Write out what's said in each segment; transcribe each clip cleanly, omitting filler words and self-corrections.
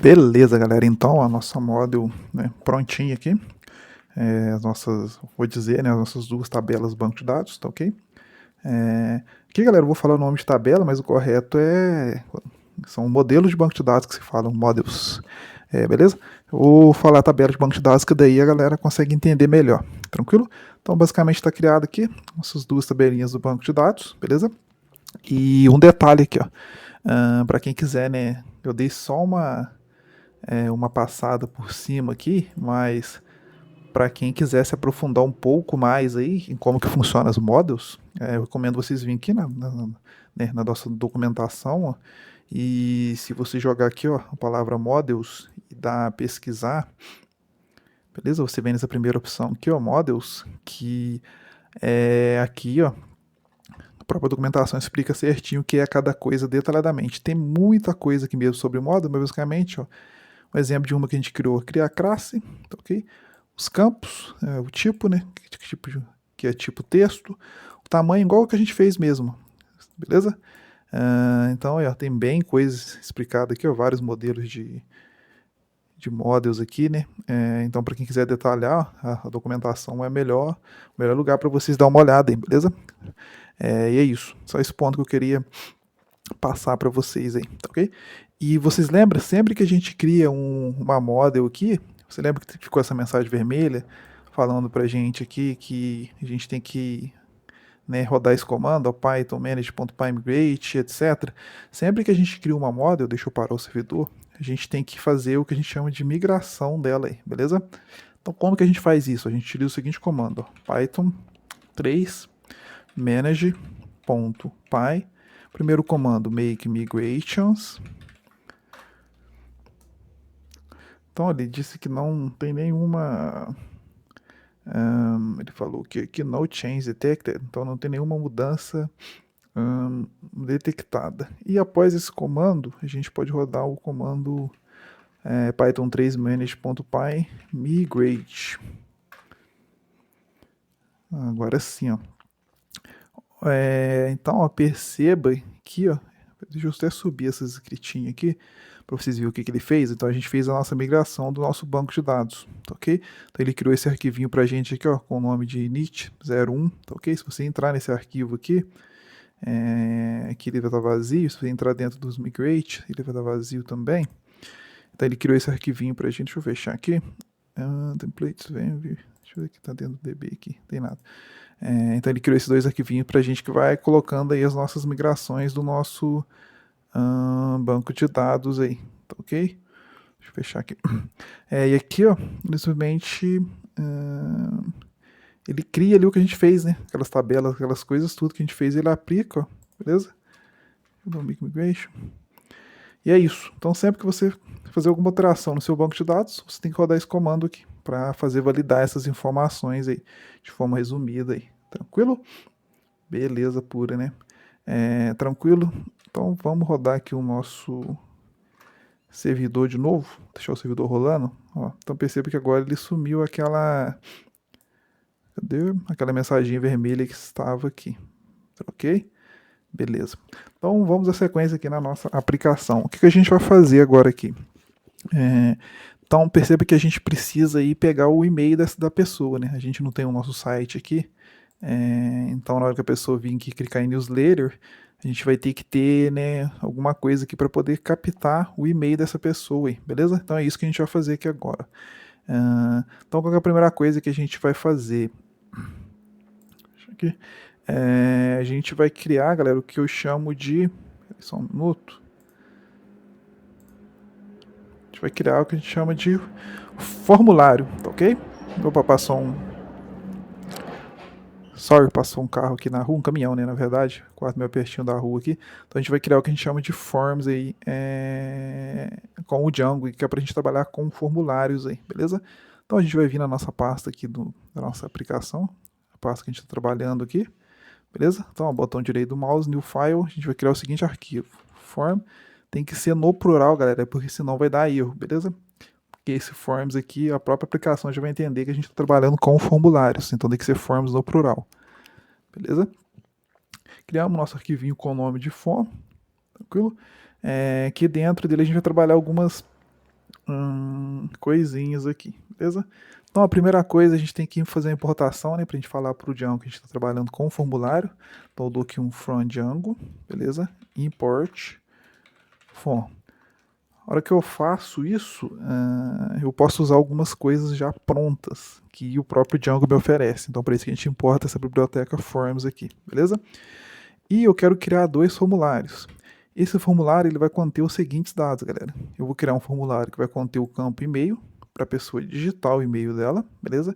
Beleza, galera. Então, a nossa model, né, prontinha aqui. As nossas, vou dizer, né, as nossas duas tabelas banco de dados, tá ok? Aqui, galera, eu vou falar o nome de tabela, mas o correto são modelos de banco de dados que se falam, models. Beleza? Eu vou falar a tabela de banco de dados, que daí a galera consegue entender melhor. Tranquilo? Então, basicamente, está criado aqui essas duas tabelinhas do banco de dados, beleza? E um detalhe aqui, ó. Para quem quiser, né, eu dei só uma passada por cima aqui, mas para quem quiser se aprofundar um pouco mais aí em como que funcionam as models, eu recomendo vocês virem aqui né, na nossa documentação, ó, e se você jogar aqui, ó, a palavra models e dar pesquisar, beleza? Você vem nessa primeira opção aqui, ó, models, que é aqui, ó, a própria documentação explica certinho o que é cada coisa detalhadamente. Tem muita coisa aqui mesmo sobre model, mas basicamente, ó, um exemplo de uma que a gente criou, criar a classe, tá ok? Os campos, o tipo, né? Que é tipo texto, o tamanho igual o que a gente fez mesmo, beleza? Então, ó, tem bem coisas explicadas aqui, ó, vários modelos de models aqui, né? Então, para quem quiser detalhar, a documentação é o melhor lugar para vocês dar uma olhada aí, beleza? E é isso, só esse ponto que eu queria passar para vocês aí, tá ok? E vocês lembram, sempre que a gente cria uma model aqui, você lembra que ficou essa mensagem vermelha falando pra gente aqui que a gente tem que, né, rodar esse comando, ó, python manage.pymigrate, etc. Sempre que a gente cria uma model, deixa eu parar o servidor, a gente tem que fazer o que a gente chama de migração dela aí, beleza? Então como que a gente faz isso? A gente utiliza o seguinte comando, ó, python 3 manage.py, primeiro comando make migrations. Então ele disse que não tem nenhuma. Ele falou que no change detected, então não tem nenhuma mudança detectada. E após esse comando, a gente pode rodar o comando python 3 manage.py migrate. Agora sim, ó. Então, ó, perceba aqui, ó. Deixa eu até subir essas escritinhas aqui para vocês verem o que ele fez. Então a gente fez a nossa migração do nosso banco de dados, tá ok? Então ele criou esse arquivinho para a gente aqui, ó, com o nome de init01, tá ok? Se você entrar nesse arquivo aqui, aqui ele vai estar vazio. Se você entrar dentro dos migrate, ele vai estar vazio também. Então ele criou esse arquivinho para a gente. Deixa eu fechar aqui. Templates, deixa eu ver o que está dentro do DB aqui, não tem nada. Então ele criou esses dois arquivinhos para a gente que vai colocando aí as nossas migrações do nosso banco de dados aí, tá ok? Deixa eu fechar aqui. E aqui, ó, ele simplesmente ele cria ali o que a gente fez, né? Aquelas tabelas, aquelas coisas, tudo que a gente fez, ele aplica, ó, beleza? Eu dou make migration. E é isso. Então sempre que você fazer alguma alteração no seu banco de dados, você tem que rodar esse comando aqui para fazer validar essas informações aí de forma resumida aí. Tranquilo? Beleza pura, né? Tranquilo? Então vamos rodar aqui o nosso servidor de novo. Deixar o servidor rolando. Ó, então perceba que agora ele sumiu aquela. Cadê? Aquela mensagem vermelha que estava aqui. Ok? Beleza. Então vamos à sequência aqui na nossa aplicação. O que a gente vai fazer agora aqui? Então perceba que a gente precisa ir pegar o e-mail da pessoa, né? A gente não tem o nosso site aqui. Então na hora que a pessoa vir aqui clicar em newsletter, a gente vai ter que ter, né, alguma coisa aqui para poder captar o e-mail dessa pessoa aí, beleza? Então é isso que a gente vai fazer aqui agora. Então qual é a primeira coisa que a gente vai fazer? Aqui. A gente vai criar, galera, o que eu chamo de. Só um minuto. A gente vai criar o que a gente chama de formulário, tá ok? Opa, passou um. Sorry, passou um carro aqui na rua, um caminhão, né, na verdade, quase meio pertinho da rua aqui. Então a gente vai criar o que a gente chama de forms aí, com o Django, que é pra gente trabalhar com formulários aí, beleza? Então a gente vai vir na nossa pasta aqui da nossa aplicação, a pasta que a gente está trabalhando aqui, beleza? Então, ó, botão direito do mouse, new file, a gente vai criar o seguinte arquivo, form, tem que ser no plural, galera, porque senão vai dar erro, beleza? Porque esse forms aqui, a própria aplicação já vai entender que a gente está trabalhando com formulários, então tem que ser forms no plural, beleza? Criamos nosso arquivinho com o nome de form, tranquilo? Aqui dentro dele a gente vai trabalhar algumas coisinhas aqui, beleza? Então a primeira coisa a gente tem que fazer a importação, né, pra gente falar pro Django que a gente está trabalhando com o formulário. Então eu dou aqui um from Django, beleza? Import form. A hora que eu faço isso, eu posso usar algumas coisas já prontas que o próprio Django me oferece. Então, para isso que a gente importa essa biblioteca Forms aqui, beleza? E eu quero criar dois formulários. Esse formulário ele vai conter os seguintes dados, galera. Eu vou criar um formulário que vai conter o campo e-mail, para a pessoa digitar o e-mail dela, beleza?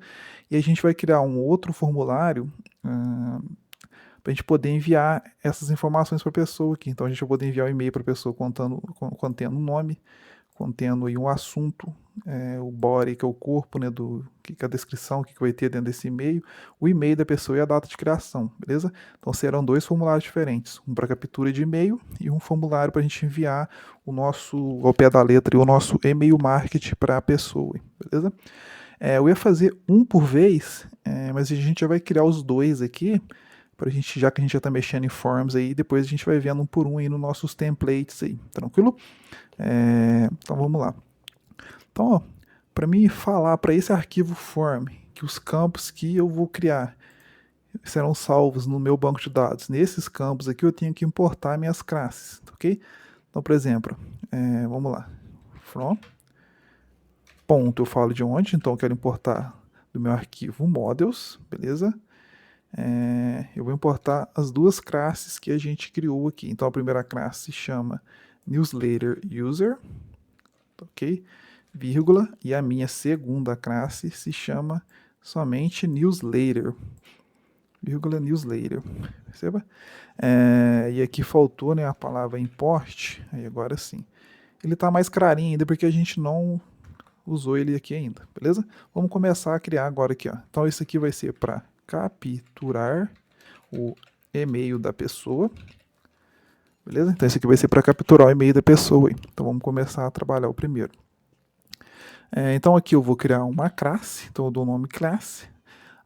E a gente vai criar um outro formulário para a gente poder enviar essas informações para a pessoa aqui. Então a gente vai poder enviar um e-mail para a pessoa contendo um nome, contendo aí um assunto, o body, que é o corpo, né, que é a descrição, o que vai ter dentro desse e-mail, o e-mail da pessoa e a data de criação, beleza? Então serão dois formulários diferentes, um para captura de e-mail e um formulário para a gente enviar o nosso, ao pé da letra, o nosso e-mail marketing para a pessoa, beleza? Eu ia fazer um por vez, mas a gente já vai criar os dois aqui, pra gente, já que a gente já está mexendo em forms aí, depois a gente vai vendo um por um aí nos nossos templates aí, tranquilo? Então vamos lá. Então, ó, para mim falar para esse arquivo form que os campos que eu vou criar serão salvos no meu banco de dados. Nesses campos aqui eu tenho que importar minhas classes, ok? Então, por exemplo, vamos lá, from ponto, eu falo de onde, então eu quero importar do meu arquivo models, beleza? Eu vou importar as duas classes que a gente criou aqui. Então a primeira classe se chama newsletter user, ok? Vírgula, e a minha segunda classe se chama somente newsletter, vírgula newsletter, perceba? E aqui faltou, né, a palavra import, aí agora sim. Ele está mais clarinho ainda porque a gente não usou ele aqui ainda, beleza? Vamos começar a criar agora aqui, ó. Então isso aqui vai ser para capturar o e-mail da pessoa, beleza? Então esse aqui vai ser para capturar o e-mail da pessoa. Então vamos começar a trabalhar o primeiro. Então aqui eu vou criar uma classe, então eu dou o nome classe.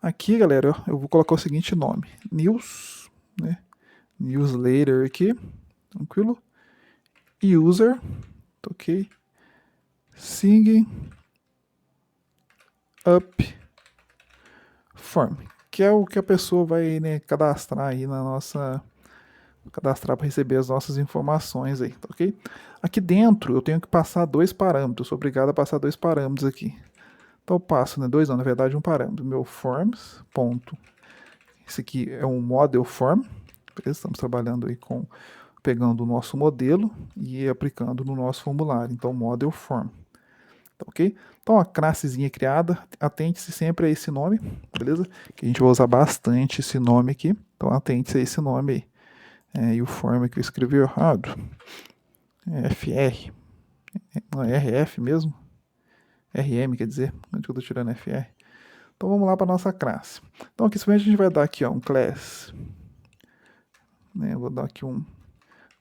Aqui, galera, eu vou colocar o seguinte nome: news, né? Newsletter aqui, tranquilo? User, ok? Sing up form, que é o que a pessoa vai, né, cadastrar aí na nossa, cadastrar para receber as nossas informações aí, tá ok? Aqui dentro eu tenho que passar dois parâmetros, sou obrigado a passar dois parâmetros aqui. Então eu passo, né, dois não, na verdade um parâmetro, meu forms, ponto. Esse aqui é um model form, beleza? Estamos trabalhando aí pegando o nosso modelo e aplicando no nosso formulário, então model form. Tá ok? Então, a classezinha criada, atente-se sempre a esse nome, beleza? Que a gente vai usar bastante esse nome aqui. Então, atente-se a esse nome aí. E o form que eu escrevi errado. FR. Não é RF mesmo? RM, quer dizer. Onde eu estou tirando FR? Então, vamos lá para nossa classe. Então, aqui simplesmente a gente vai dar aqui ó, um class. Eu vou dar aqui um...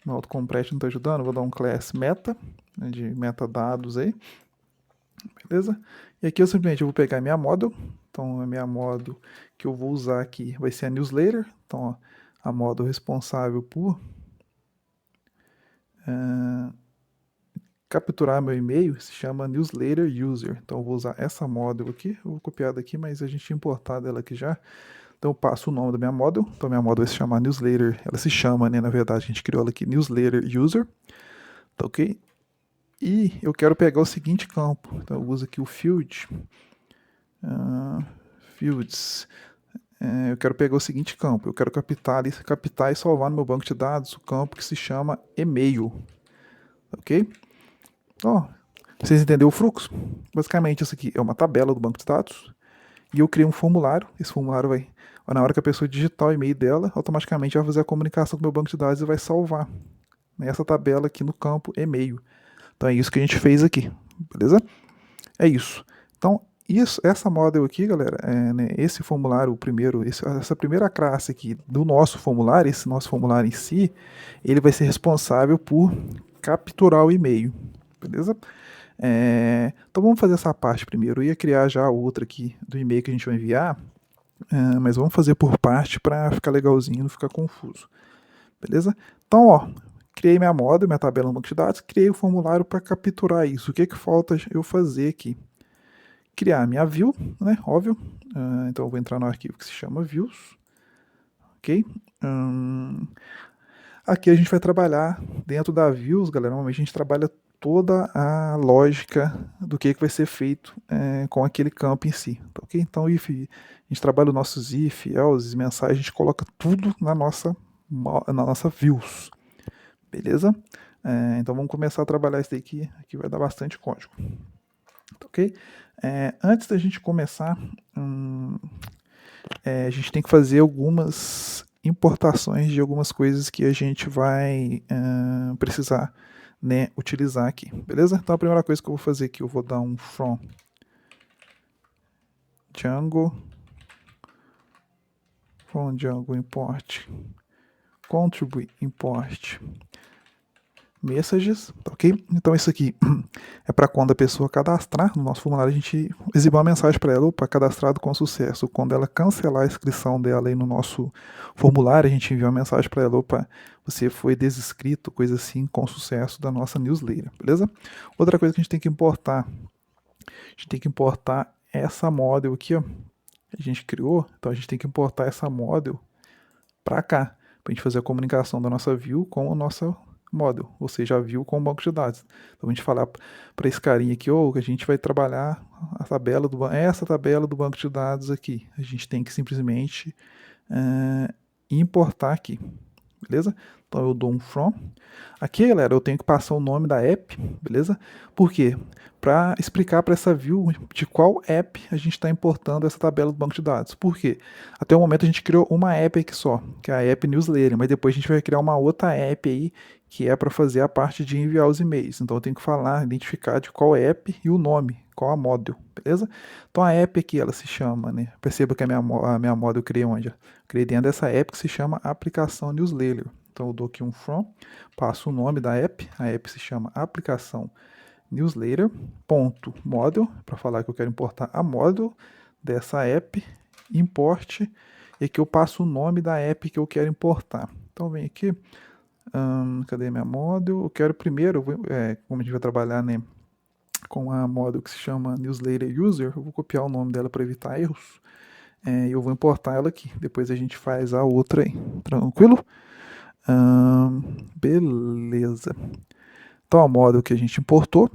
Meu autocomplete não está ajudando. Vou dar um class meta, né, de metadados aí. Beleza? E aqui eu simplesmente vou pegar minha model. Então a minha model que eu vou usar aqui vai ser a newsletter. Então ó, a model responsável por capturar meu e-mail se chama newsletter user. Então eu vou usar essa model aqui. Eu vou copiar daqui, mas a gente importar dela aqui já. Então eu passo o nome da minha model. Então minha model vai se chamar newsletter. Ela se chama, né? Na verdade a gente criou ela aqui newsletter user. Tá ok? E eu quero pegar o seguinte campo. Então eu uso aqui o field. Fields. Eu quero pegar o seguinte campo. Eu quero captar e salvar no meu banco de dados o campo que se chama e-mail. Ok? Ó, vocês entenderam o fluxo? Basicamente isso aqui é uma tabela do banco de dados. E eu criei um formulário. Esse formulário vai, na hora que a pessoa digitar o e-mail dela, automaticamente vai fazer a comunicação com o meu banco de dados e vai salvar essa tabela aqui no campo e-mail. Então é isso que a gente fez aqui, beleza? É isso. Então, essa model aqui, galera, né, esse formulário, o primeiro, essa primeira classe aqui do nosso formulário, esse nosso formulário em si, ele vai ser responsável por capturar o e-mail, beleza? Então vamos fazer essa parte primeiro. Eu ia criar já outra aqui do e-mail que a gente vai enviar, mas vamos fazer por parte para ficar legalzinho, não ficar confuso, beleza? Então, ó, criei minha model, minha tabela no banco de dados, criei o formulário para capturar isso. O que falta eu fazer aqui? Criar minha view, né? Óbvio. Então eu vou entrar no arquivo que se chama views. Ok? Aqui a gente vai trabalhar dentro da views, galera. Normalmente a gente trabalha toda a lógica do que vai ser feito com aquele campo em si. Ok? Então, if, a gente trabalha os nossos if, else, mensagens, a gente coloca tudo na nossa views. Beleza? Então vamos começar a trabalhar isso daqui. Aqui vai dar bastante código. Ok? Antes da gente começar, a gente tem que fazer algumas importações de algumas coisas que a gente vai precisar, né, utilizar aqui, beleza? Então a primeira coisa que eu vou fazer aqui, eu vou dar um from Django import contribui import messages, tá ok? Então isso aqui é para quando a pessoa cadastrar no nosso formulário, a gente exibir uma mensagem para ela, opa, cadastrado com sucesso. Quando ela cancelar a inscrição dela aí no nosso formulário, a gente envia uma mensagem para ela, opa, você foi desinscrito, coisa assim, com sucesso da nossa newsletter, beleza? Outra coisa que a gente tem que importar, essa model aqui, ó, a gente criou, então a gente tem que importar essa model para cá, para a gente fazer a comunicação da nossa view com a nossa model, ou seja, a view com o banco de dados. Então a gente falar para esse carinha aqui, que a gente vai trabalhar a tabela essa tabela do banco de dados aqui. A gente tem que simplesmente importar aqui, beleza? Então eu dou um from. Aqui, galera, eu tenho que passar o nome da app, beleza? Por quê? Para explicar para essa view de qual app a gente está importando essa tabela do banco de dados. Por quê? Até o momento a gente criou uma app aqui só, que é a app Newsletter, mas depois a gente vai criar uma outra app aí, que é para fazer a parte de enviar os e-mails. Então eu tenho que identificar de qual app e o nome, qual a model, beleza? Então a app aqui, ela se chama, né? Perceba que a minha model eu criei onde? Eu criei dentro dessa app que se chama aplicação Newsletter. Então eu dou aqui um from, passo o nome da app, a app se chama aplicação newsletter.model, para falar que eu quero importar a model dessa app, import, e aqui eu passo o nome da app que eu quero importar. Então vem aqui, cadê minha model? Eu quero primeiro, como a gente vai trabalhar, né, com a model que se chama newsletter user, eu vou copiar o nome dela para evitar erros, e eu vou importar ela aqui, depois a gente faz a outra aí, tranquilo? Beleza. Então a model que a gente importou, o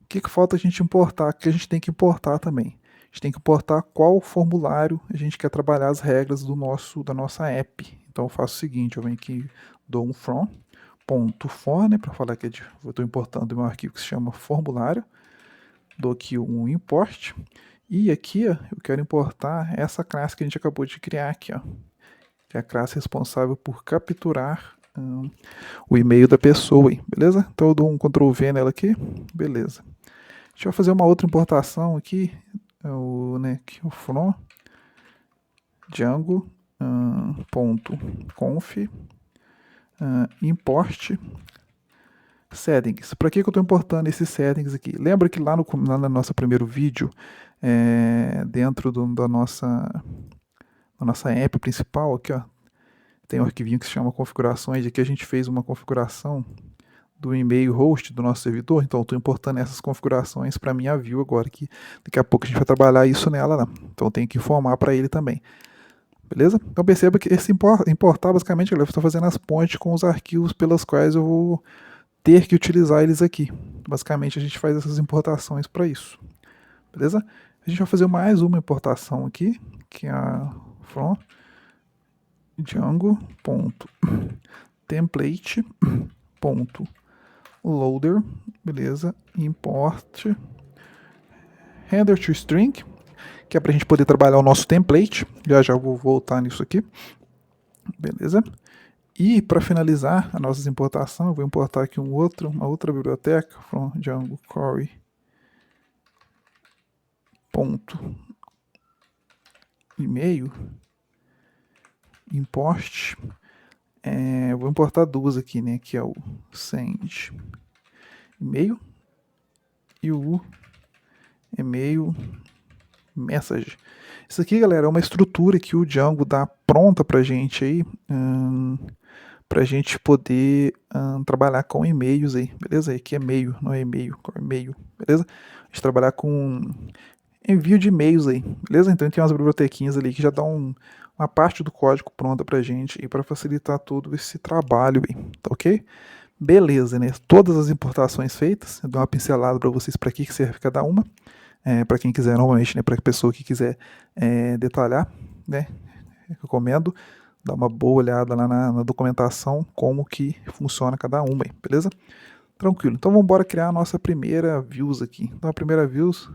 que falta a gente importar? Que a gente tem que importar também. A gente tem que importar qual formulário a gente quer trabalhar as regras da nossa app. Então eu faço o seguinte, eu venho aqui, dou um from.for, né, para falar que eu estou importando um arquivo que se chama formulário, dou aqui um import, e aqui ó, eu quero importar essa classe que a gente acabou de criar aqui, ó, que é a classe responsável por capturar o e-mail da pessoa, beleza? Então eu dou um Ctrl V nela aqui, beleza. Deixa eu fazer uma outra importação aqui, o from Django .conf import settings. Para que eu estou importando esses settings aqui? Lembra que lá no nosso primeiro vídeo, dentro da nossa app principal, aqui ó, tem um arquivinho que se chama configurações, aqui a gente fez uma configuração do e-mail host do nosso servidor, então eu estou importando essas configurações para minha view agora, que daqui a pouco a gente vai trabalhar isso nela, né? Então eu tenho que informar para ele também. Beleza? Então perceba que esse importar, basicamente, eu estou fazendo as pontes com os arquivos pelos quais eu vou ter que utilizar eles aqui. Basicamente a gente faz essas importações para isso. Beleza? A gente vai fazer mais uma importação aqui, que é a from Django.template.loader, beleza? Import header to string, que é para a gente poder trabalhar o nosso template. Já vou voltar nisso aqui, beleza? E para finalizar a nossa importação, eu vou importar aqui uma outra biblioteca, from Django Core .email import. Eu vou importar duas aqui, né? Que é o send e-mail e o e-mail message. Isso aqui, galera, é uma estrutura que o Django dá pronta pra gente aí, para a gente poder trabalhar com e-mails aí, beleza? Aqui é e-mail, não é e-mail, é e-mail, beleza? A gente trabalhar com envio de e-mails aí, beleza? Então tem umas bibliotequinhas ali que já dão uma parte do código pronta pra gente e para facilitar todo esse trabalho aí, tá ok? Beleza, né? Todas as importações feitas, eu dou uma pincelada para vocês para que serve cada uma, para quem quiser, normalmente, né? Para a pessoa que quiser detalhar, né? Recomendo dar uma boa olhada lá na documentação, como que funciona cada uma aí, beleza? Tranquilo. Então vamos embora criar a nossa primeira views aqui. Então a primeira views,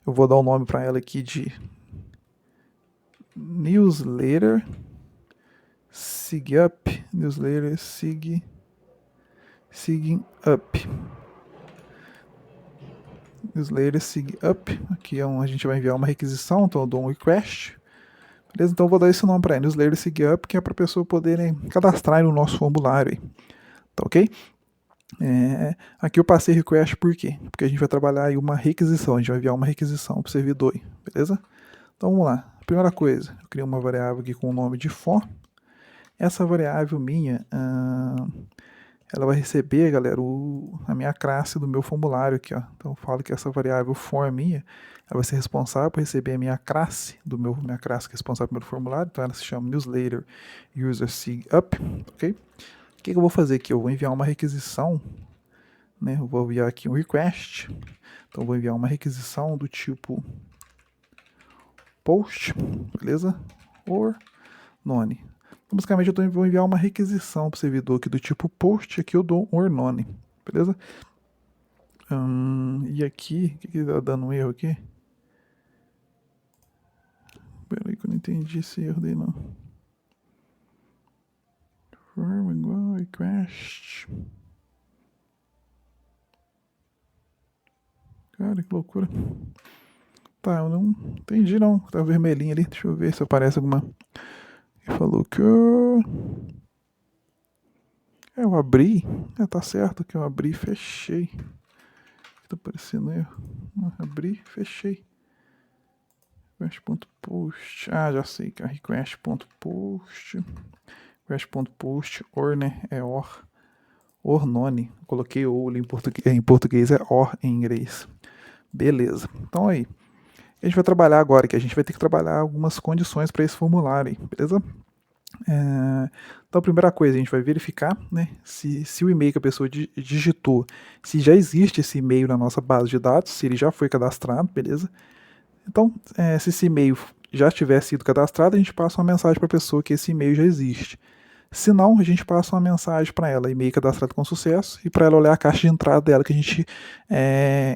eu vou dar o nome para ela aqui de newsletter sig up, newsletter sig up, newsletter sig up. Aqui é a gente vai enviar uma requisição, então eu dou um request. Beleza? Então eu vou dar esse nome para ela, newsletter sig up, que é para a pessoa poder cadastrar no nosso formulário aí. Tá ok? Aqui eu passei request por quê? Porque a gente vai trabalhar aí uma requisição, a gente vai enviar uma requisição para o servidor, beleza? Então vamos lá. Primeira coisa, eu criei uma variável aqui com o nome de for. Essa variável minha, ela vai receber, galera, a minha classe do meu formulário aqui, ó. Então eu falo que essa variável for minha, ela vai ser responsável por receber a minha classe minha classe que é responsável pelo formulário. Então ela se chama newsletter user sig up, ok? O que eu vou fazer aqui? Eu vou enviar uma requisição, né? Eu vou enviar aqui um request. Então eu vou enviar uma requisição do tipo post, beleza? Or none. Então, basicamente eu vou enviar uma requisição para o servidor aqui do tipo post, aqui eu dou um or none, beleza? E aqui, o que está dando um erro aqui? Peraí que eu não entendi esse erro daí não. Form igual request. Cara, que loucura. Tá, eu não entendi não. Tá vermelhinho ali. Deixa eu ver se aparece alguma. Ele falou que eu abri. Tá certo que eu abri e fechei. Tá aparecendo erro. Abri, fechei. Request.post. Já sei que é request.post. Request.post. Or, né? É or. Or none. Coloquei o ali em português é or em inglês. Beleza. Então aí. A gente vai trabalhar agora, que a gente vai ter que trabalhar algumas condições para esse formulário, beleza? Então, a primeira coisa, a gente vai verificar, né, se o e-mail que a pessoa digitou, se já existe esse e-mail na nossa base de dados, se ele já foi cadastrado, beleza? Então, se esse e-mail já tiver sido cadastrado, a gente passa uma mensagem para a pessoa que esse e-mail já existe. Se não, a gente passa uma mensagem para ela, e-mail cadastrado com sucesso, e para ela olhar a caixa de entrada dela que a gente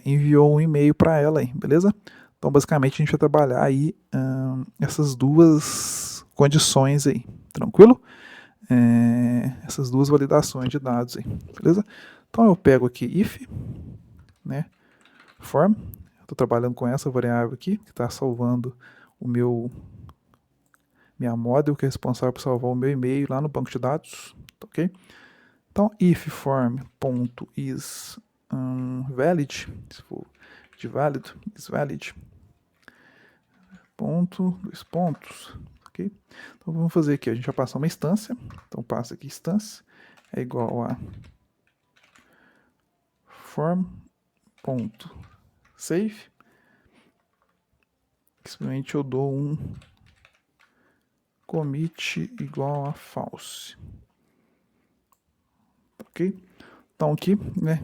enviou um e-mail para ela aí, beleza? Então, basicamente, a gente vai trabalhar aí essas duas condições aí, tranquilo? Essas duas validações de dados aí, beleza? Então, eu pego aqui if, né, form, estou trabalhando com essa variável aqui, que está salvando o minha model, que é responsável por salvar o meu e-mail lá no banco de dados, ok? Então, if form.is valid, se for de válido, is valid, ponto, 2 pontos, ok? Então vamos fazer aqui, a gente vai passar uma instância, então passa aqui instância, é igual a form.save, simplesmente eu dou um commit igual a false, ok? Então aqui, né,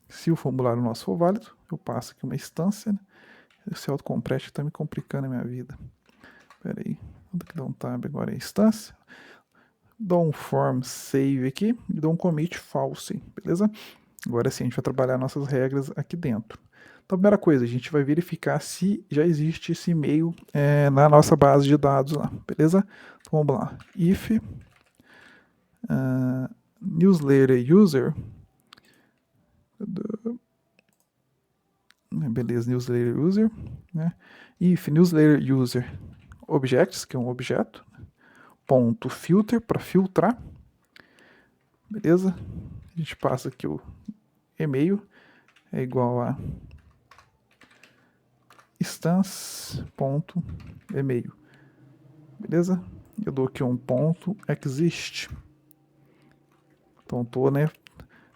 se o formulário nosso for válido, eu passo aqui uma instância, né? Esse autocomplete está me complicando a minha vida. Espera aí, vou ter que dar um tab agora em instância. Dou um form save aqui e dou um commit false, beleza? Agora sim, a gente vai trabalhar nossas regras aqui dentro. Então, a primeira coisa, a gente vai verificar se já existe esse e-mail na nossa base de dados lá, beleza? Então, vamos lá. If newsletter user, beleza, newsletter user, né? If newsletter user objects, que é um objeto, ponto filter, para filtrar, beleza? A gente passa aqui o e-mail, é igual a instance.email, beleza? eu dou aqui um ponto exist. Então estou, né,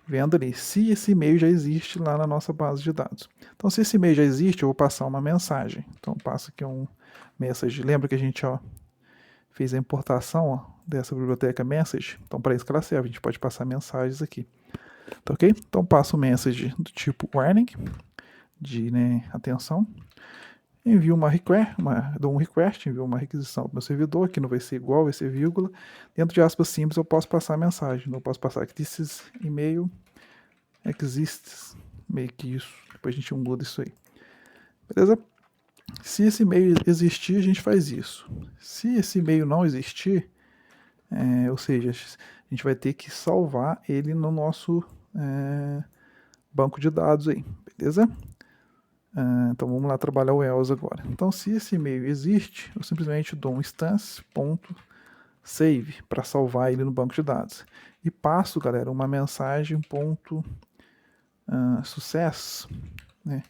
vendo ali se esse e-mail já existe lá na nossa base de dados. Então se esse e-mail já existe, eu vou passar uma mensagem. Então eu passo aqui um message. Lembra que a gente fez a importação dessa biblioteca message? Então para isso que ela serve, a gente pode passar mensagens aqui. Tá ok? Então passo um message do tipo warning, de, né, atenção. Envio dou um request, envio uma requisição para o meu servidor, que não vai ser igual, vai ser vírgula. Dentro de aspas simples eu posso passar a mensagem. Então eu posso passar que this is email exists, meio que isso. Depois a gente muda isso aí. Beleza? Se esse e-mail existir, a gente faz isso. Se esse e-mail não existir, ou seja, a gente vai ter que salvar ele no nosso banco de dados aí, beleza? Então vamos lá trabalhar o else agora. Então se esse e-mail existe, eu simplesmente dou um instance.save para salvar ele no banco de dados. E passo, galera, uma mensagem sucesso, né?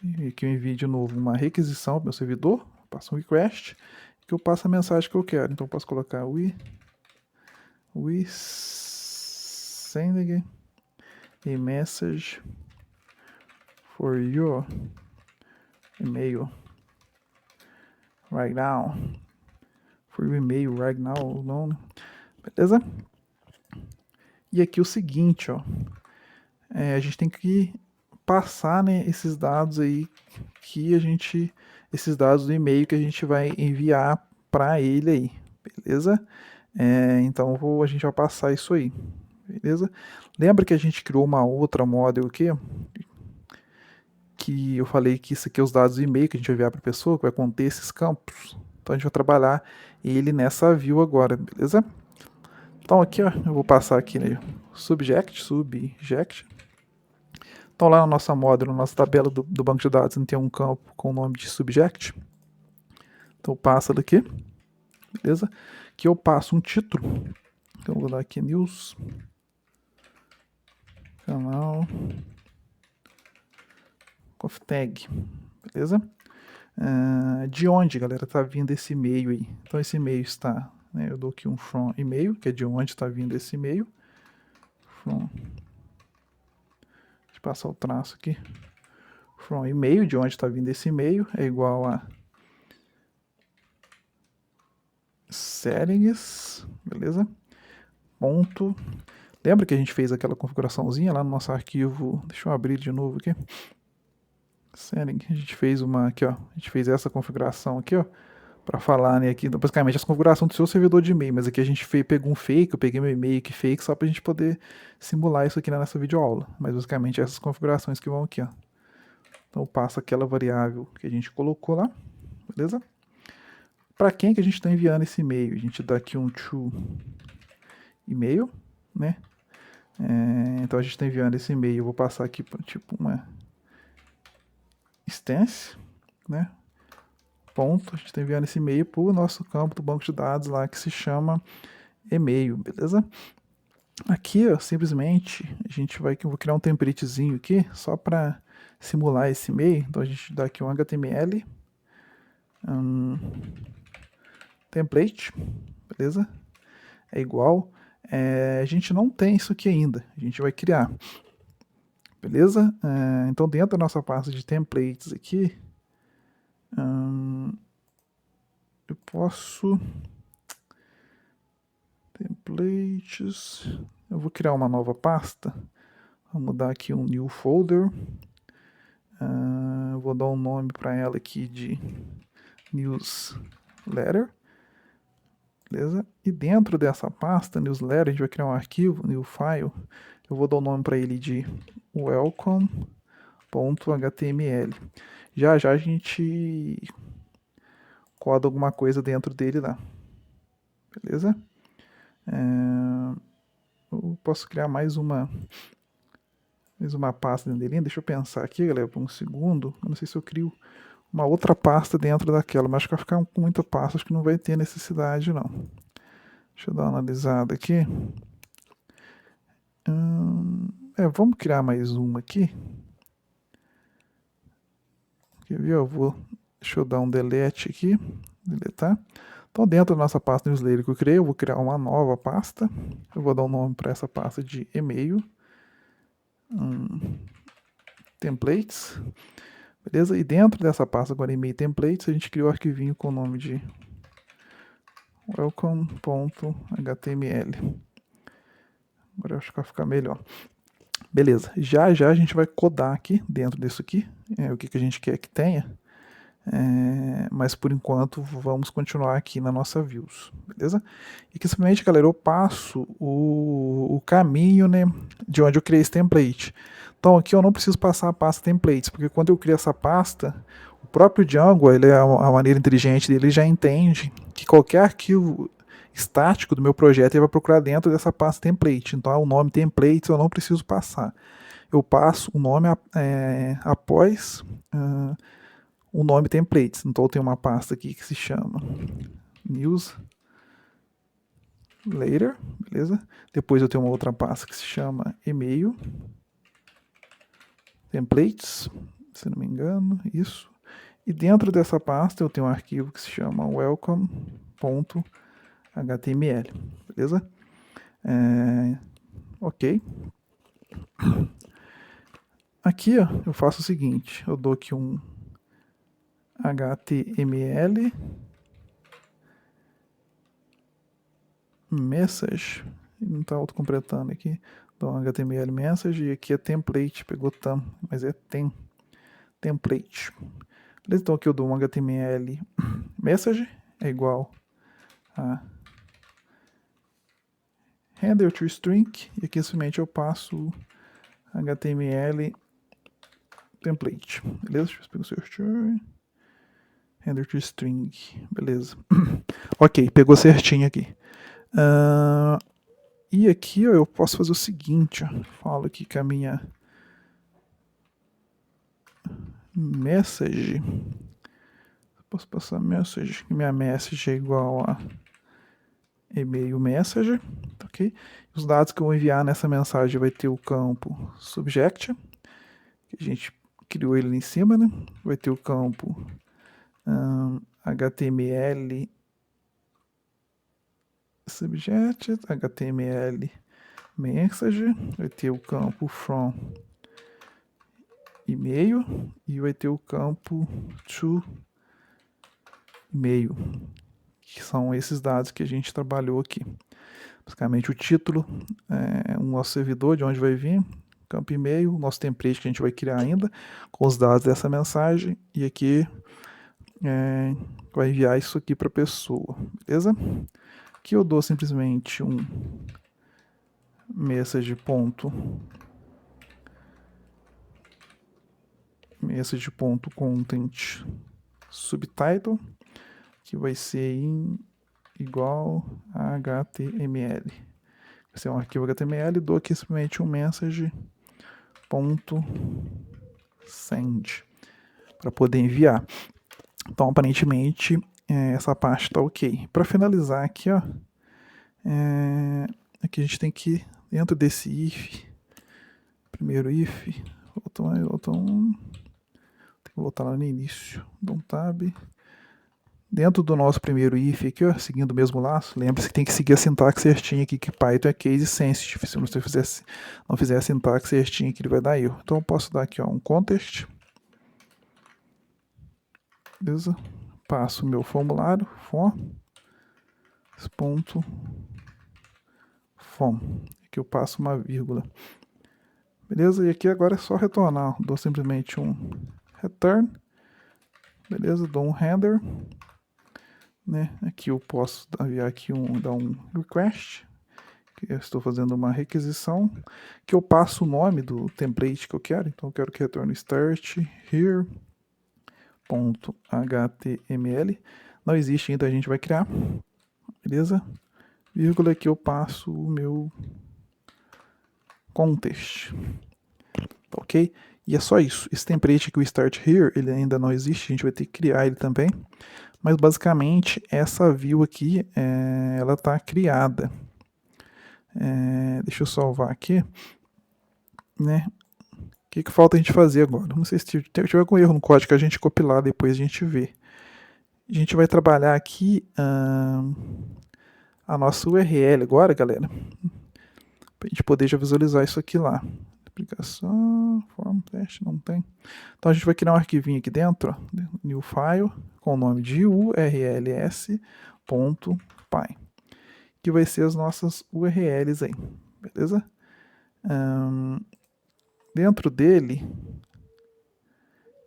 E que eu envie de novo uma requisição para o meu servidor, passo um request, que eu passo a mensagem que eu quero. Então eu posso colocar we sending a message for your email right now. For your email right now, não, beleza? E aqui o seguinte, a gente tem que passar, né, esses dados aí esses dados do e-mail que a gente vai enviar para ele aí, beleza? Então a gente vai passar isso aí, beleza? Lembra que a gente criou uma outra model aqui, que eu falei que isso aqui é os dados do e-mail que a gente vai enviar para a pessoa, que vai conter esses campos. Então a gente vai trabalhar ele nessa view agora, beleza? Então aqui, eu vou passar aqui, né, subject. Então lá na nossa model, na nossa tabela do banco de dados, a gente tem um campo com o nome de subject. Então passa daqui, beleza? Que eu passo um título. Então eu vou dar aqui news, canal, of tag, beleza? De onde, galera, está vindo esse e-mail aí? Então esse e-mail está, né, eu dou aqui um from e-mail, que é de onde está vindo esse e-mail. From, deixa eu passar o traço aqui. From e-mail, de onde está vindo esse e-mail, é igual a settings, beleza? Ponto. Lembra que a gente fez aquela configuraçãozinha lá no nosso arquivo? Deixa eu abrir de novo aqui. Setting, a gente fez uma aqui, ó. A gente fez essa configuração aqui, ó, para falar, né, aqui, basicamente essa configuração do seu servidor de e-mail, mas aqui a gente pegou um fake, eu peguei meu e-mail aqui fake só pra gente poder simular isso aqui na nossa videoaula. Mas basicamente essas configurações que vão aqui, ó. Então eu passo aquela variável que a gente colocou lá, beleza? Para quem que a gente está enviando esse e-mail? A gente dá aqui um to e-mail, né? Então a gente está enviando esse e-mail, eu vou passar aqui para tipo uma instance, né? Ponto, a gente está enviando esse e-mail para o nosso campo do banco de dados lá que se chama e-mail, beleza? Aqui, ó, simplesmente, eu vou criar um templatezinho aqui, só para simular esse e-mail. Então a gente dá aqui um HTML, template, beleza? É igual. A gente não tem isso aqui ainda, a gente vai criar, beleza? Então dentro da nossa pasta de templates aqui, eu posso... templates, eu vou criar uma nova pasta, vamos dar aqui um new folder, vou dar um nome para ela aqui de newsletter, beleza? E dentro dessa pasta newsletter a gente vai criar um arquivo, new file, eu vou dar o nome para ele de welcome.html. Já a gente coda alguma coisa dentro dele lá, beleza? Eu posso criar mais uma pasta dentro dele. Deixa eu pensar aqui, galera, por um segundo. Eu não sei se eu crio uma outra pasta dentro daquela, mas acho que vai ficar com muita pasta, acho que não vai ter necessidade, não. Deixa eu dar uma analisada aqui. Vamos criar mais uma aqui. Quer ver? Deixa eu dar um delete aqui. Deletar. Então, dentro da nossa pasta newsletter que eu criei, eu vou criar uma nova pasta. Eu vou dar um nome para essa pasta de e-mail. Templates. Beleza? E dentro dessa pasta agora, e-mail templates, a gente criou um arquivinho com o nome de welcome.html. Agora eu acho que vai ficar melhor. Beleza. Já a gente vai codar aqui, dentro disso aqui, o que a gente quer que tenha. Mas por enquanto vamos continuar aqui na nossa views, beleza? E aqui simplesmente, galera, eu passo o caminho, né, de onde eu criei esse template. Então aqui eu não preciso passar a pasta templates, porque quando eu crio essa pasta, o próprio Django, ele é a maneira inteligente dele, já entende que qualquer arquivo estático do meu projeto ele vai procurar dentro dessa pasta template. Então o nome templates eu não preciso passar. Eu passo o nome após o nome templates. Então eu tenho uma pasta aqui que se chama newsletter, beleza? Depois eu tenho uma outra pasta que se chama e-mail templates, se não me engano, isso. E dentro dessa pasta eu tenho um arquivo que se chama welcome.html, beleza? Ok. Aqui ó, eu faço o seguinte, eu dou aqui um HTML message, não está autocompletando aqui, dou um HTML message e aqui é template, pegou tam, mas é template. Beleza? Então aqui eu dou um HTML message é igual a render to string e aqui simplesmente eu passo HTML template, beleza? Deixa eu pegar o certinho. Render to string, beleza. Ok, pegou certinho aqui. E aqui ó, eu posso fazer o seguinte, ó, falo aqui que a minha message, posso passar message, que minha message é igual a e-mail message, ok? Os dados que eu vou enviar nessa mensagem vai ter o campo subject, que a gente criou ele ali em cima, né? Vai ter o campo HTML subject, HTML message, vai ter o campo from e-mail e vai ter o campo to e-mail, que são esses dados que a gente trabalhou aqui. Basicamente o título, o nosso servidor, de onde vai vir, campo e-mail, o nosso template que a gente vai criar ainda, com os dados dessa mensagem, e aqui vai enviar isso aqui para a pessoa, beleza? Aqui eu dou simplesmente um message.content subtitle, que vai ser igual a HTML. Vai ser um arquivo HTML, dou aqui simplesmente um message.send para poder enviar. Então, aparentemente, essa parte está ok. Para finalizar aqui, ó, aqui a gente tem que, dentro desse if, primeiro if, tem que voltar lá no início, dá um tab. Dentro do nosso primeiro if aqui, ó, seguindo o mesmo laço, lembre-se que tem que seguir a sintaxe certinha aqui, que Python é case sensitive. Se você não fizer a sintaxe certinha aqui, ele vai dar erro. Então eu posso dar aqui ó, um context. Beleza? Passo o meu formulário, form. Aqui eu passo uma vírgula. Beleza? E aqui agora é só retornar. Dou simplesmente um return. Beleza? Dou um render. Né? Aqui eu posso enviar aqui dar um request, que eu estou fazendo uma requisição, que eu passo o nome do template que eu quero, então eu quero que retorne start here.html, não existe ainda, a gente vai criar, beleza? Vírgula, aqui eu passo o meu context, ok? E é só isso, esse template aqui, o start here, ele ainda não existe, a gente vai ter que criar ele também. Mas basicamente essa view aqui, ela está criada. Deixa eu salvar aqui. Né? O que falta a gente fazer agora? Não sei se tiver algum erro no código que a gente compilar, depois a gente vê. A gente vai trabalhar aqui a nossa URL agora, galera, para a gente poder já visualizar isso aqui lá. Aplicação, form teste, não tem. Então a gente vai criar um arquivinho aqui dentro, ó, new file, com o nome de urls.py, que vai ser as nossas URLs aí, beleza? Dentro dele,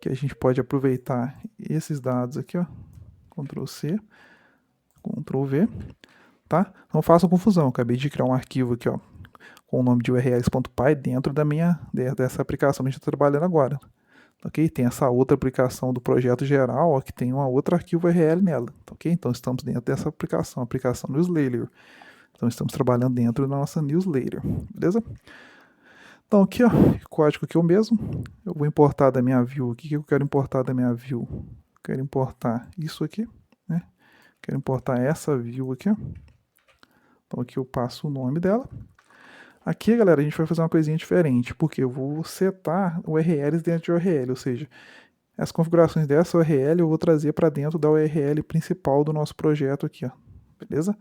que a gente pode aproveitar esses dados aqui, ó, Ctrl C, Ctrl V, tá? Não façam confusão, eu acabei de criar um arquivo aqui, ó, com o nome de urls.py dentro dessa aplicação que a gente está trabalhando agora. Ok? Tem essa outra aplicação do projeto geral, ó, que tem um outro arquivo URL nela. Ok? Então estamos dentro dessa aplicação newsletter. Então estamos trabalhando dentro da nossa newsletter, beleza? Então aqui, ó, código aqui é o mesmo. Eu vou importar da minha view. O que eu quero importar da minha view? Eu quero importar isso aqui, né? Quero importar essa view aqui, ó. Então aqui eu passo o nome dela. Aqui, galera, a gente vai fazer uma coisinha diferente, porque eu vou setar URLs dentro de URL, ou seja, as configurações dessa URL eu vou trazer para dentro da URL principal do nosso projeto aqui, ó, beleza?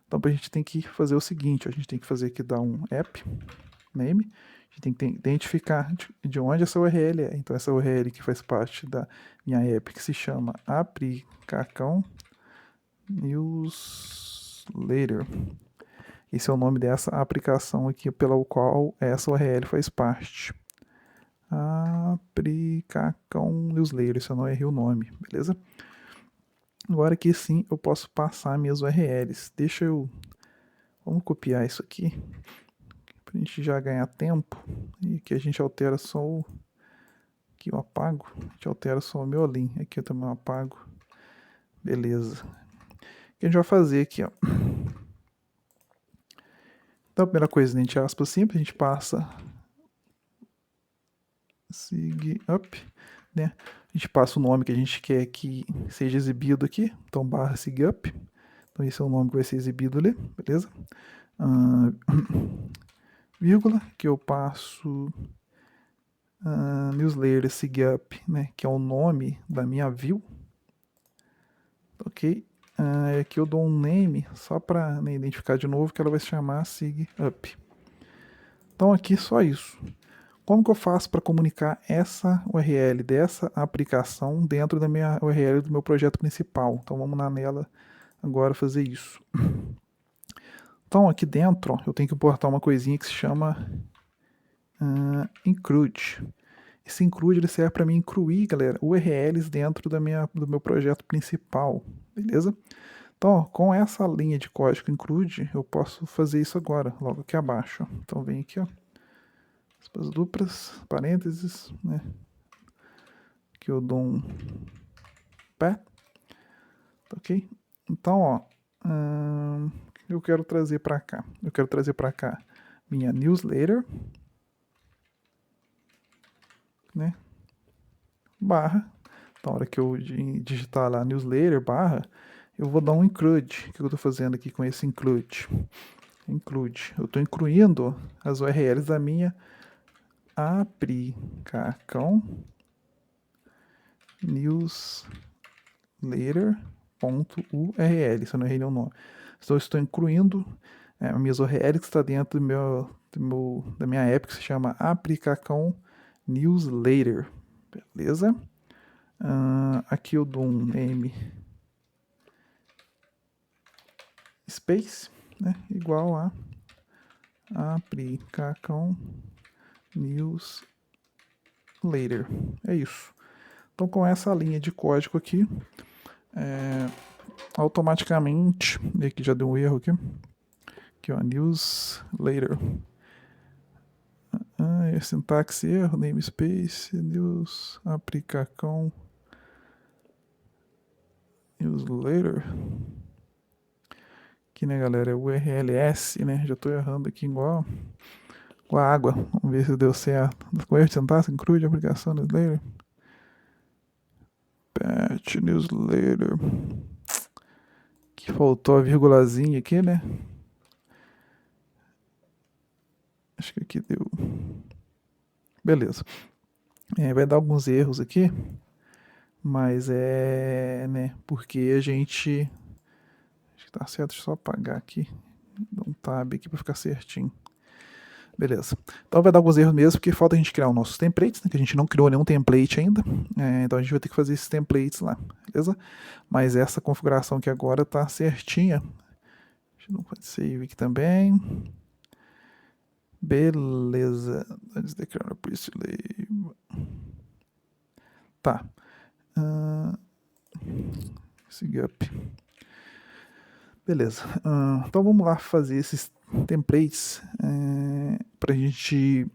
Então a gente tem que fazer o seguinte, ó, a gente tem que fazer aqui dar um app name, a gente tem que identificar de onde essa URL é. Então essa URL que faz parte da minha app, que se chama aplicacão newsletter. Esse é o nome dessa aplicação aqui pela qual essa URL faz parte. Aplicacão newsletter, se eu não errei o nome, beleza? Agora aqui sim eu posso passar minhas URLs. Vamos copiar isso aqui, pra gente já ganhar tempo. E aqui a gente altera só o... Aqui eu apago, a gente altera só o meu link. Aqui eu também apago. Beleza. O que a gente vai fazer aqui, ó. Então a primeira coisa, entre aspas simples, a gente passa sig up, né? A gente passa o nome que a gente quer que seja exibido aqui, então barra sig up. Então esse é o nome que vai ser exibido ali, beleza? Vírgula, que eu passo newsletter sig up, né? Que é o nome da minha view, ok? Aqui eu dou um name só para identificar de novo que ela vai se chamar sig up. Então aqui só isso. Como que eu faço para comunicar essa URL dessa aplicação dentro da minha URL do meu projeto principal? Então vamos lá nela agora fazer isso. Então aqui dentro, ó, eu tenho que importar uma coisinha que se chama include. Esse include ele serve para mim incluir, galera, URLs dentro do meu projeto principal, beleza? Então, ó, com essa linha de código include, eu posso fazer isso agora, logo aqui abaixo. Ó. Então vem aqui, ó, aspas duplas, parênteses, né? Que eu dou um pé, ok? Então, ó, eu quero trazer para cá. Eu quero trazer para cá minha newsletter, né? Barra. Então, na hora que eu digitar lá newsletter barra, eu vou dar um include. O que eu estou fazendo aqui com esse include? Include. Eu estou incluindo as URLs da minha aplicacão newsletter.url. Se eu não errei nenhum nome. Então, eu estou incluindo a minhas URLs que está dentro da minha app que se chama aplicacão newsletter. Beleza? Aqui eu dou um name space, né, igual a aplicacão newsletter. É isso. Então com essa linha de código aqui, automaticamente, e aqui já deu um erro aqui, ó, newsletter. Sintaxe erro, namespace, news, aplicacão, newsletter. Aqui, né, galera, é URLs, né? Já tô errando aqui igual a água. Vamos ver se deu certo. Com erro de sintaxe, include aplicação newsletter. Patch newsletter. Que faltou a vírgulazinha aqui, né? Acho que aqui deu. Beleza. Vai dar alguns erros aqui. mas né, porque a gente... Acho que tá certo, deixa eu só apagar aqui, dar um tab aqui para ficar certinho. Beleza. Então vai dar alguns erros mesmo, porque falta a gente criar os nossos templates, né, que a gente não criou nenhum template ainda. Então a gente vai ter que fazer esses templates lá, beleza? Mas essa configuração aqui agora tá certinha. Deixa eu fazer save aqui também. Beleza. Let's declare a pre-slave. Tá. Segup. Beleza. Então vamos lá fazer esses templates para a gente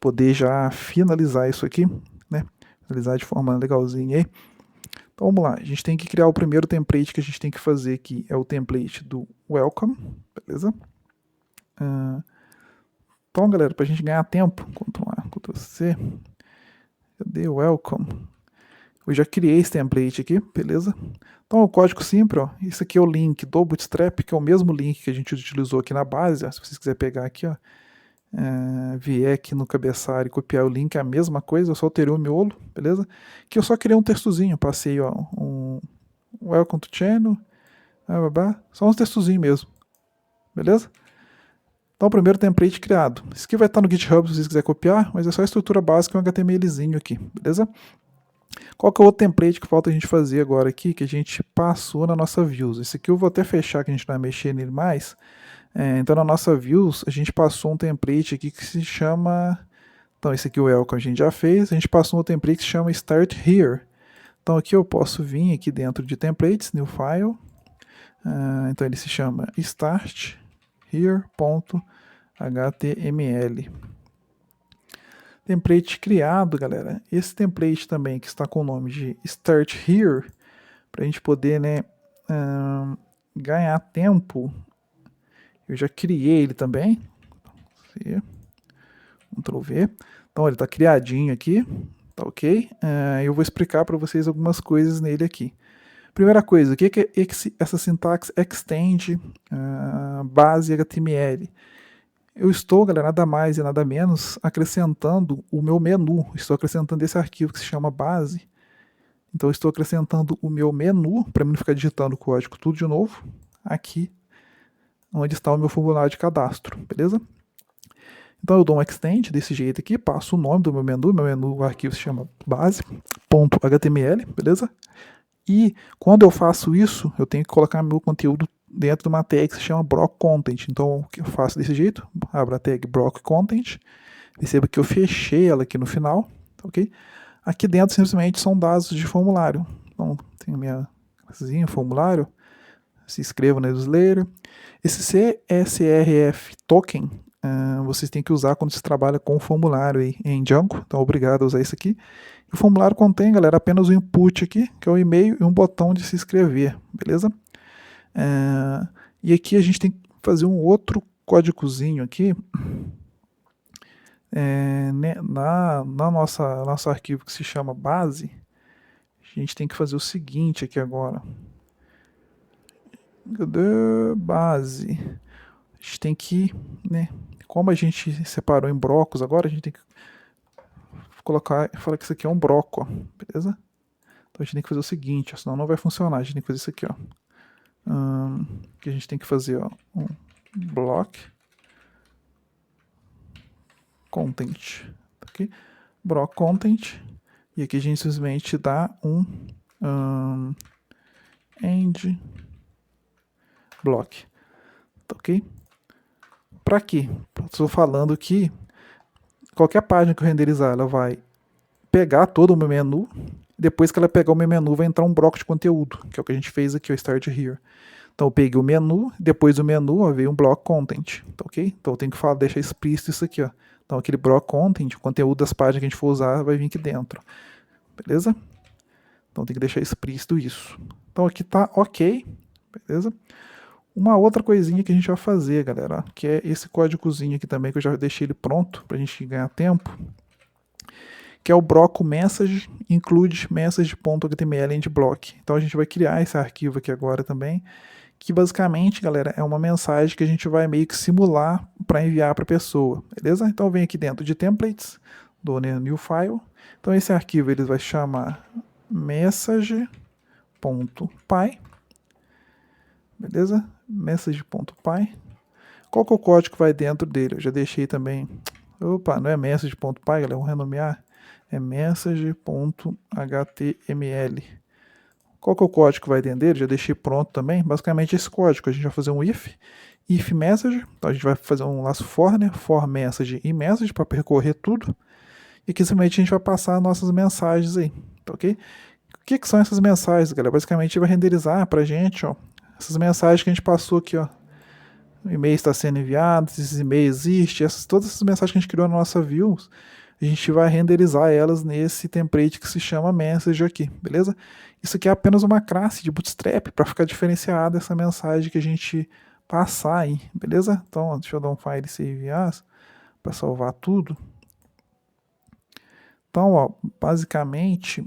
poder já finalizar isso aqui, né? Finalizar de forma legalzinha aí. Então vamos lá, a gente tem que criar o primeiro template que a gente tem que fazer aqui, é o template do welcome, beleza? Então galera, para a gente ganhar tempo, Ctrl+C, cadê o welcome? Eu já criei esse template aqui, beleza? Então o código simples, ó, isso aqui é o link do Bootstrap, que é o mesmo link que a gente utilizou aqui na base, ó, se vocês quiserem pegar aqui, ó, vier aqui no cabeçalho e copiar o link, é a mesma coisa, eu só alterei o miolo, beleza? Que eu só criei um textozinho, passei, ó, um welcome to channel, só uns textozinhos mesmo, beleza? Então o primeiro template criado. Isso aqui vai estar no GitHub se vocês quiserem copiar, mas é só a estrutura básica, um HTMLzinho aqui, beleza? Qual que é o outro template que falta a gente fazer agora aqui, que a gente passou na nossa views? Esse aqui eu vou até fechar, que a gente não vai mexer nele mais. Então na nossa views, a gente passou um template aqui que se chama... Então esse aqui o welcome a gente já fez, a gente passou um template que se chama Start Here. Então aqui eu posso vir aqui dentro de templates, new file. Então ele se chama Start Here.html. Template criado, galera. Esse template também que está com o nome de Start Here, para a gente poder, né, ganhar tempo. Eu já criei ele também. Ctrl V. Então ele está criadinho aqui, tá ok? Eu vou explicar para vocês algumas coisas nele aqui. Primeira coisa, o que é essa sintaxe extend base HTML? Eu estou, galera, nada mais e nada menos, acrescentando o meu menu. Estou acrescentando esse arquivo que se chama base. Então, eu estou acrescentando o meu menu, para mim não ficar digitando o código tudo de novo, aqui, onde está o meu formulário de cadastro, beleza? Então, eu dou um extend desse jeito aqui, passo o nome do meu menu, o arquivo se chama base.html, beleza? E, quando eu faço isso, eu tenho que colocar meu conteúdo dentro de uma tag que se chama Brock Content. Então, o que eu faço desse jeito? Abro a tag Brock Content. Perceba que eu fechei ela aqui no final. Ok? Aqui dentro, simplesmente, são dados de formulário. Então, tem a minha formulário. Se inscreva na newsletter. Esse CSRF token, vocês têm que usar quando se trabalha com o formulário aí em Django. Então, obrigado a usar isso aqui. O formulário contém, galera, apenas o input aqui, que é o e-mail e um botão de se inscrever. Beleza? E aqui a gente tem que fazer um outro códigozinho aqui nosso arquivo que se chama base. A gente tem que fazer o seguinte aqui agora. Cadê base? A gente tem que, né, como a gente separou em blocos agora, a gente tem que colocar, falar que isso aqui é um bloco, ó, beleza? Então a gente tem que fazer o seguinte, ó, senão não vai funcionar. A gente tem que fazer isso aqui, ó. Que a gente tem que fazer, ó, um block content, ok? Block content, e aqui a gente simplesmente dá um end block, ok? Para quê? Estou falando que qualquer página que eu renderizar, ela vai pegar todo o meu menu. Depois que ela pegar o meu menu, vai entrar um bloco de conteúdo, que é o que a gente fez aqui, o Start Here. Então eu peguei o menu, depois do menu, ó, veio um block content, tá ok? Então eu tenho que deixar explícito isso aqui, ó. Então aquele block content, o conteúdo das páginas que a gente for usar, vai vir aqui dentro, beleza? Então tem que deixar explícito isso. Então aqui tá ok, beleza? Uma outra coisinha que a gente vai fazer, galera, que é esse códigozinho aqui também, que eu já deixei ele pronto pra gente ganhar tempo, que é o bloco message include message.html end block. Então a gente vai criar esse arquivo aqui agora também, que basicamente, galera, é uma mensagem que a gente vai meio que simular para enviar para a pessoa, beleza? Então vem aqui dentro de templates, do new file. Então esse arquivo ele vai chamar message.py, beleza? Message.py. Qual que é o código que vai dentro dele? Eu já deixei também. Opa, não é message.py, galera, vamos renomear. É message.html. Qual que é o código que vai dentro dele? Já deixei pronto também. Basicamente esse código. A gente vai fazer um if message. Então a gente vai fazer um laço for, né? For message e message para percorrer tudo. E aqui simplesmente a gente vai passar nossas mensagens aí, tá ok? O que são essas mensagens, galera? Basicamente vai renderizar pra gente, ó, essas mensagens que a gente passou aqui, ó. O e-mail está sendo enviado, esses e-mails existem, todas essas mensagens que a gente criou na nossa views, a gente vai renderizar elas nesse template que se chama message aqui, beleza? Isso aqui é apenas uma classe de Bootstrap para ficar diferenciada essa mensagem que a gente passar aí, beleza? Então, deixa eu dar um file save as para salvar tudo. Então, ó, basicamente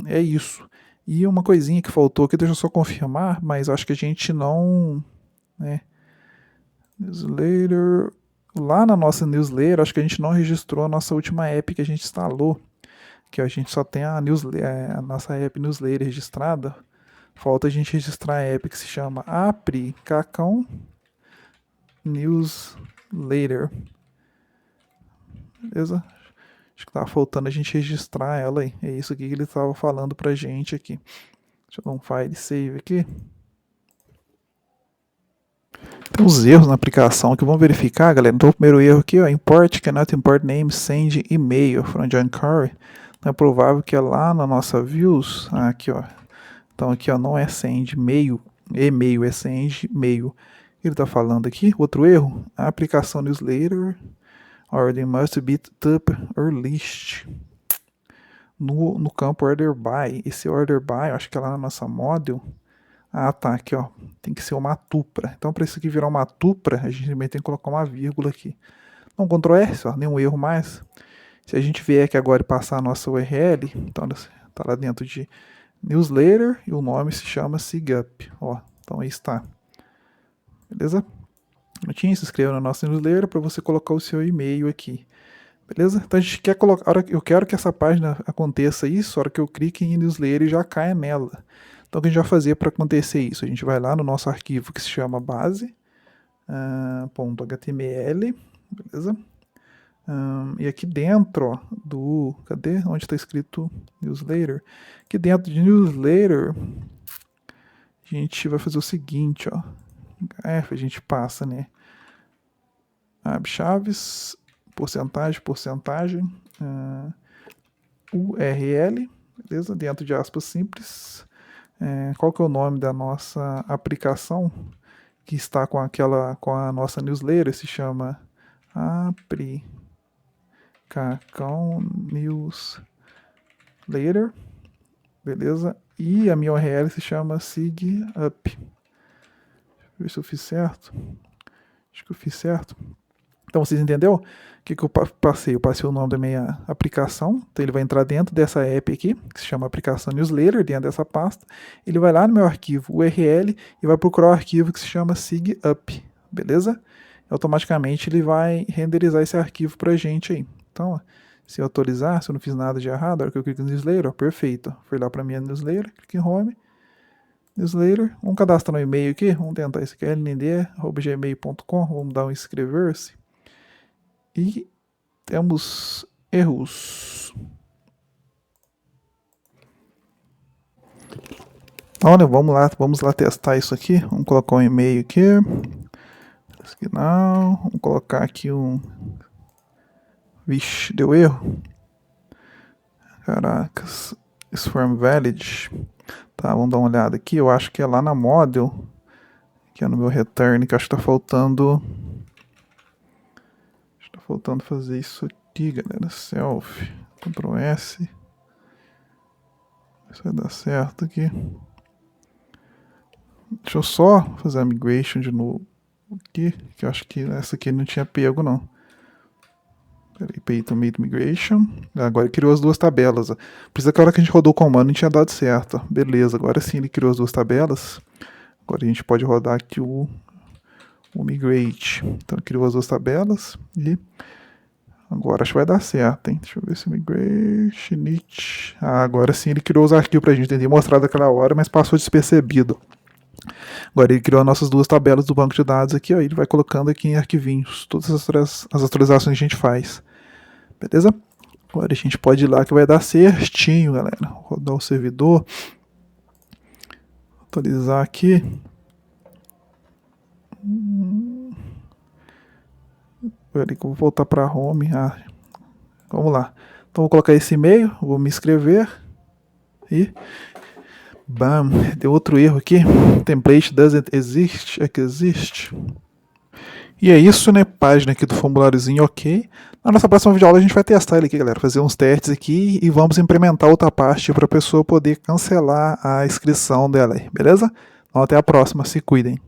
é isso. E uma coisinha que faltou aqui, deixa eu só confirmar, mas acho que a gente não, né, newsletter, lá na nossa newsletter, acho que a gente não registrou a nossa última app que a gente instalou, que a gente só tem a nossa app newsletter registrada. Falta a gente registrar a app que se chama Apricacão Newsletter. Beleza? Acho que tava faltando a gente registrar ela aí. É isso aqui que ele tava falando pra gente aqui. Deixa eu dar um file save aqui. Tem uns erros na aplicação que vamos verificar, galera. Então o primeiro erro aqui, ó, import cannot import name send email from jQuery. Então é provável que é lá na nossa views, aqui, ó. Então aqui, ó, não é send mail, e-mail, é send mail. Ele tá falando aqui, outro erro, a aplicação newsletter order must be top or list. No campo order by, esse order by, acho que é lá na nossa model. Ah, tá, aqui, ó, tem que ser uma tupra. Então, para isso aqui virar uma tupra, a gente também tem que colocar uma vírgula aqui. Então, Ctrl S, ó, nenhum erro mais. Se a gente vier aqui agora e passar a nossa URL, então tá lá dentro de newsletter e o nome se chama SIGUP, ó. Então aí está. Beleza? Se inscreva na nossa newsletter para você colocar o seu e-mail aqui. Beleza? Então a gente quer colocar, eu quero que essa página aconteça isso, a hora que eu clique em newsletter e já caia nela. Então o que a gente vai fazer para acontecer isso? A gente vai lá no nosso arquivo que se chama base.html, beleza? E aqui dentro, ó, cadê? Onde está escrito newsletter? Aqui dentro de newsletter, a gente vai fazer o seguinte, ó. A gente passa, né? Chaves, porcentagem, URL, beleza? Dentro de aspas simples. Qual que é o nome da nossa aplicação que está com a nossa newsletter? Se chama Apricacão Newsletter, beleza? E a minha URL se chama SIGUP. Deixa eu ver se eu fiz certo. Acho que eu fiz certo. Então, vocês entenderam o que eu passei? Eu passei o nome da minha aplicação. Então, ele vai entrar dentro dessa app aqui, que se chama aplicação newsletter, dentro dessa pasta. Ele vai lá no meu arquivo URL e vai procurar o arquivo que se chama SIGUP, beleza? Automaticamente ele vai renderizar esse arquivo pra gente aí. Então, ó, se eu atualizar, se eu não fiz nada de errado, a hora que eu clico no newsletter, ó, perfeito. Foi lá pra minha newsletter, clique em home. Newsletter, vamos cadastrar um e-mail aqui, vamos tentar isso aqui, lnd@gmail.com, vamos dar um inscrever-se. E temos erros. Olha, vamos lá testar isso aqui. Vamos colocar um e-mail aqui. Não, vamos colocar aqui um. Vixe, deu erro. Caracas, is form valid. Tá, vamos dar uma olhada aqui. Eu acho que é lá na model, que é no meu return, que acho que tá faltando. Tá faltando fazer isso aqui, galera. Self, Ctrl S. Isso vai dar certo aqui. Deixa eu só fazer a migration de novo aqui, que eu acho que essa aqui não tinha pego, não. Peraí, pay to make migration. Agora ele criou as duas tabelas. Ó. Precisa que a hora que a gente rodou o comando não tinha dado certo. Beleza, agora sim ele criou as duas tabelas. Agora a gente pode rodar aqui o migrate. Então criou as duas tabelas e Agora acho que vai dar certo, hein? Deixa eu ver se migration init. Agora sim ele criou os arquivos pra gente. Tentei mostrar daquela hora, mas passou despercebido. Agora ele criou as nossas duas tabelas do banco de dados aqui, ó. Ele vai colocando aqui em arquivinhos todas as atualizações que a gente faz. Beleza? Agora a gente pode ir lá que vai dar certinho, galera. Rodar o servidor. Atualizar aqui. Peraí que eu vou voltar para home. Vamos lá. Então vou colocar esse e-mail, vou me inscrever e bam, deu outro erro aqui. Template doesn't exist, é que existe. E é isso, né? Página aqui do formuláriozinho, ok. Na nossa próxima videoaula a gente vai testar ele aqui, galera. Fazer uns testes aqui e vamos implementar outra parte para a pessoa poder cancelar a inscrição dela aí, beleza? Então até a próxima, se cuidem.